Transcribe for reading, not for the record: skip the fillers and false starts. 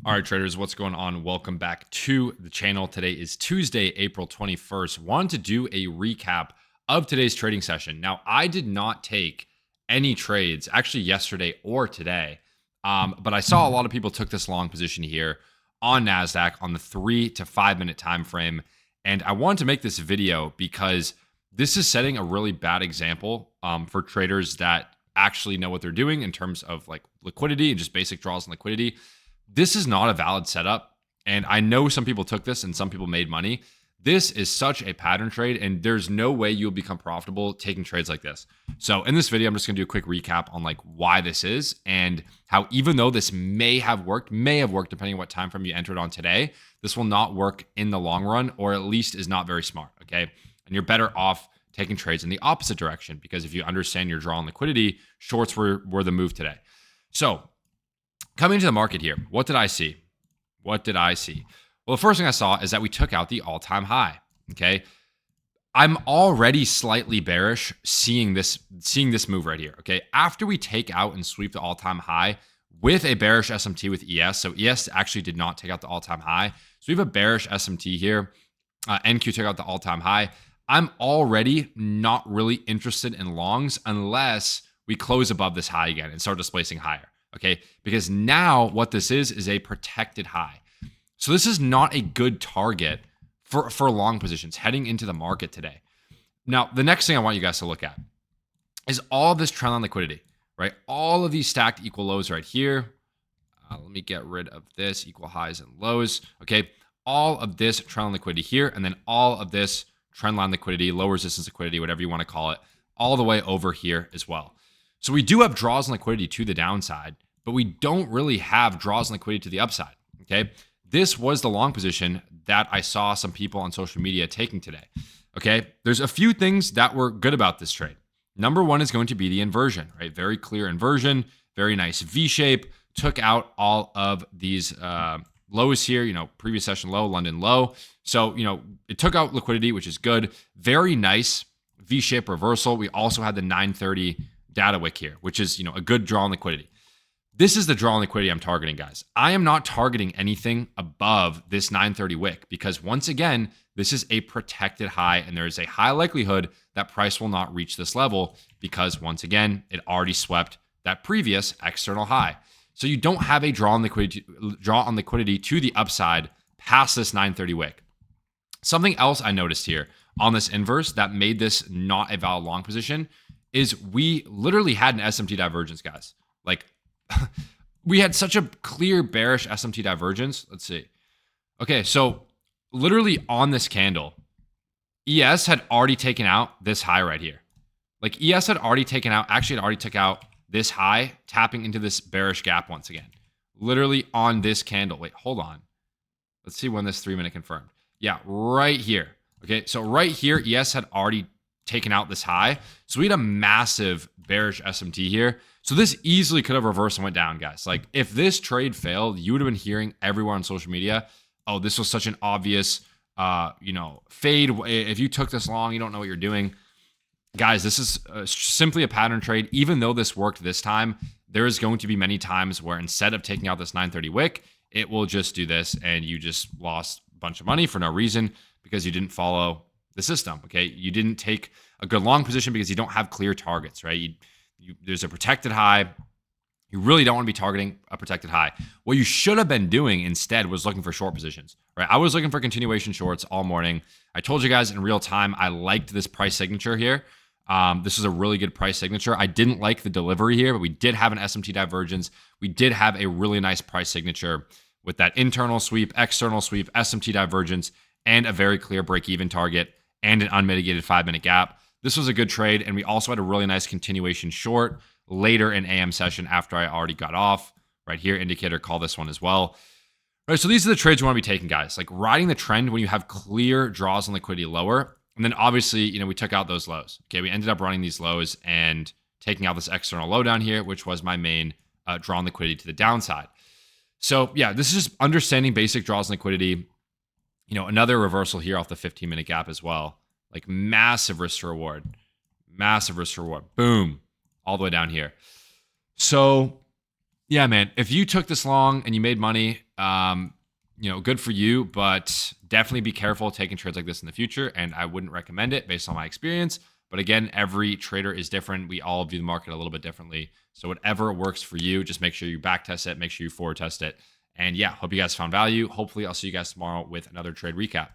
All right, traders, what's going on? Welcome back to the channel. Today is Tuesday, April 21st. Wanted to do a recap of today's trading session. Now, I did not take any trades actually yesterday or today, but I saw a lot of people took this long position here on NASDAQ on the 3 to 5 minute time frame. And I wanted to make this video because this is setting a really bad example for traders that actually know what they're doing in terms of like liquidity and just basic draws and liquidity. This is not a valid setup. And I know some people took this and some people made money. This is such a pattern trade, and there's no way you'll become profitable taking trades like this. So in this video, I'm just gonna do a quick recap on like why this is and how even though this may have worked depending on what time frame you entered on today, this will not work in the long run, or at least is not very smart, okay? And you're better off taking trades in the opposite direction because if you understand your draw and liquidity, shorts were the move today. So coming into the market here, what did I see? Well, the first thing I saw is that we took out the all-time high, okay? I'm already slightly bearish seeing this move right here, okay? After we take out and sweep the all-time high with a bearish SMT with ES, so ES actually did not take out the all-time high. So we have a bearish SMT here. NQ took out the all-time high. I'm already not really interested in longs unless we close above this high again and start displacing higher. Okay, because now what this is a protected high. So this is not a good target for long positions heading into the market today. Now, the next thing I want you guys to look at is all of this trendline liquidity, right? All of these stacked equal lows right here. Let me get rid of this, equal highs and lows. Okay, all of this trendline liquidity here, and then all of this trendline liquidity, low resistance liquidity, whatever you want to call it, all the way over here as well. So we do have draws and liquidity to the downside, but we don't really have draws and liquidity to the upside, okay? This was the long position that I saw some people on social media taking today, okay? There's a few things that were good about this trade. Number one is going to be the inversion, right? Very clear inversion, very nice V shape, took out all of these lows here, previous session low, London low. So, it took out liquidity, which is good. Very nice V-shape reversal. We also had the 930 data wick here, which is, a good draw on liquidity. This is the draw on liquidity I'm targeting, guys. I am not targeting anything above this 930 wick because once again, this is a protected high and there is a high likelihood that price will not reach this level because once again, it already swept that previous external high. So you don't have a draw on liquidity to the upside past this 930 wick. Something else I noticed here on this inverse that made this not a valid long position is we literally had an SMT divergence, guys. Like we had such a clear bearish SMT divergence. Let's see. Okay, so literally on this candle, ES had already taken out this high right here. Like ES had already taken out, actually it already took out this high, tapping into this bearish gap once again. Literally on this candle. Wait, hold on. Let's see when this 3 minute confirmed. Yeah, right here. Okay, so right here, ES had already taken out this high. So we had a massive bearish SMT here. So this easily could have reversed and went down, guys. Like if this trade failed, you would have been hearing everyone on social media, oh, this was such an obvious, fade. If you took this long, you don't know what you're doing. Guys, this is simply a pattern trade. Even though this worked this time, there is going to be many times where instead of taking out this 930 wick, it will just do this and you just lost a bunch of money for no reason because you didn't follow the system, okay? You didn't take a good long position because you don't have clear targets, right? There's a protected high. You really don't want to be targeting a protected high. What you should have been doing instead was looking for short positions, right? I was looking for continuation shorts all morning. I told you guys in real time, I liked this price signature here. This is a really good price signature. I didn't like the delivery here, but we did have an SMT divergence. We did have a really nice price signature with that internal sweep, external sweep, SMT divergence, and a very clear break-even target and an unmitigated 5 minute gap. This was a good trade, and we also had a really nice continuation short later in AM session after I already got off. Right here, indicator, call this one as well. All right, so these are the trades you want to be taking, guys. Like riding the trend when you have clear draws and liquidity lower. And then obviously, we took out those lows. Okay, we ended up running these lows and taking out this external low down here, which was my main draw and liquidity to the downside. So yeah, this is just understanding basic draws and liquidity. Another reversal here off the 15-minute gap as well. Like massive risk to reward. Boom. All the way down here. So Yeah, man. If you took this long and you made money, good for you, but definitely be careful taking trades like this in the future. And I wouldn't recommend it based on my experience. But again, every trader is different. We all view the market a little bit differently. So whatever works for you, just make sure you back test it, make sure you forward test it. And yeah, hope you guys found value. Hopefully I'll see you guys tomorrow with another trade recap.